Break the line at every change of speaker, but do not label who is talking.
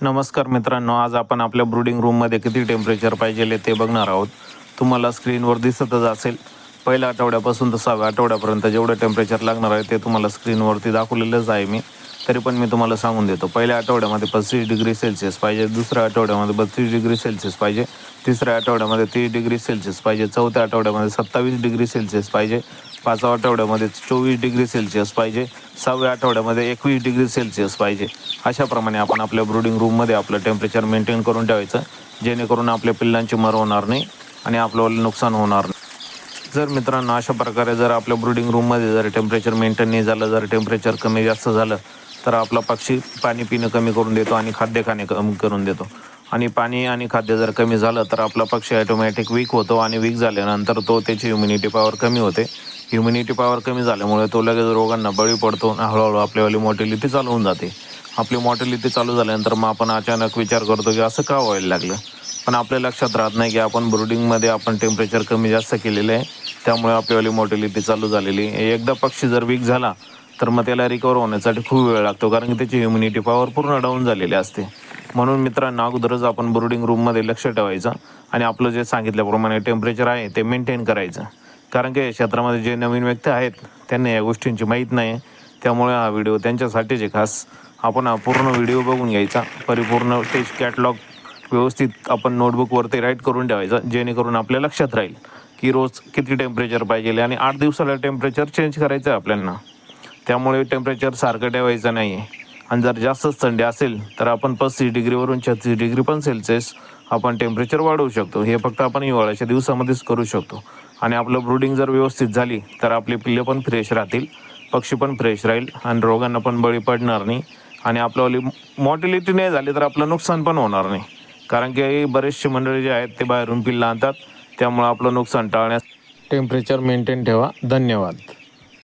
नमस्कार मित्रांनो, आज आपण आपल्या ब्रूडिंग रूममध्ये किती टेम्परेचर पाहिजे ते बघणार आहोत. तुम्हाला स्क्रीनवर दिसतच असेल. पहिल्या आठवड्यापासून तर 6व्या आठवड्यापर्यंत जेवढं टेम्परेचर लागणार आहे ते तुम्हाला स्क्रीनवरती दाखवलेलंच आहे मी. तरी पण मी तुम्हाला सांगून देतो. पहिल्या आठवड्यामध्ये 35 डिग्री सेल्सिअस पाहिजे, दुसऱ्या आठवड्यामध्ये 32 डिग्री सेल्सिअस पाहिजे, तिसऱ्या आठवड्यामध्ये 30 डिग्री सेल्सिअस पाहिजे, चौथ्या आठवड्यामध्ये 27 डिग्री सेल्सिअस पाहिजे, 5व्या आठवड्यामध्ये 24 डिग्री सेल्सिअस पाहिजे, 6व्या आठवड्यामध्ये 21 डिग्री सेल्सिअस पाहिजे. अशाप्रमाणे आपण आपल्या ब्रूडिंग रूममध्ये आपलं टेम्परेचर मेंटेन करून ठेवायचं, जेणेकरून आपल्या पिल्लांची मर होणार नाही आणि आपलं नुकसान होणार नाही. जर मित्रांनो अशा प्रकारे जर आपल्या ब्रूडिंग रूममध्ये जर टेम्परेचर मेंटेन नाही झालं, जर टेम्परेचर कमी जास्त झालं तर आपला पक्षी पाणी पिणं कमी करून देतो आणि खाद्य खाणे कमी करून देतो. आणि पाणी आणि खाद्य जर कमी झालं तर आपला पक्षी ॲटोमॅटिक वीक होतो आणि वीक झाल्यानंतर त्याची ह्युमिनिटी पॉवर कमी होते. ह्युमिनिटी पॉवर कमी झाल्यामुळे तो लगेच रोगांना बळी पडतो आणि हळूहळू आपल्यावाली मॉर्टिलिटी चालू होऊन जाते. आपली मॉर्टिलिटी चालू झाल्यानंतर मग आपण अचानक विचार करतो की असं का व्हायला लागलं. पण आपल्या लक्षात राहत नाही की आपण ब्रूडिंगमध्ये आपण टेम्परेचर कमी जास्त केलेलं आहे, त्यामुळे आपल्यावाली मॉर्टिलिटी चालू झालेली आहे. एकदा पक्षी जर वीक झाला तर मग त्याला रिकवर होण्यासाठी खूप वेळ लागतो, कारण की त्याची ह्युमिनिटी पॉवर पूर्ण डाऊन झालेली असते. म्हणून मित्रांनो, अगोदरच आपण ब्रूडिंग रूममध्ये लक्ष ठेवायचं आणि आपलं जे सांगितल्याप्रमाणे टेम्परेचर आहे ते मेंटेन करायचं. कारण की क्षेत्रामध्ये जे नवीन व्यक्ती आहेत त्यांना या गोष्टींची माहीत नाही, त्यामुळे हा व्हिडिओ त्यांच्यासाठीच आहे खास. आपण हा पूर्ण व्हिडिओ बघून घ्यायचा, परिपूर्ण टेस्ट कॅटलॉग व्यवस्थित आपण नोटबुकवरती राईट करून ठेवायचं, जेणेकरून आपल्या लक्षात राहील की रोज किती टेम्परेचर पाहिजे. आणि 8 दिवसाला टेम्परेचर चेंज करायचं आहे आपल्याला, त्यामुळे टेम्परेचर सारखं ठेवायचं नाही आहे. आणि जर जास्तच थंडी असेल तर आपण 35 डिग्रीवरून 36 डिग्री पण सेल्सिअस आपण टेम्परेचर वाढवू शकतो. हे फक्त आपण हिवाळ्याच्या दिवसामध्येच करू शकतो. आणि आपलं ब्रूडिंग जर व्यवस्थित झाली तर आपले पिल्ले पण फ्रेश राहतील, पक्षी पण फ्रेश राहील आणि रोगांना पण बळी पडणार नाही. आणि आपल्यावाली मॉर्टिलिटी नाही झाली तर आपलं नुकसान पण होणार नाही, कारण की बरेचसे मंडळी जे आहेत ते बाहेरून पिल्लं आणतात. त्यामुळे आपलं नुकसान टाळण्यास टेम्परेचर मेंटेन ठेवा. धन्यवाद.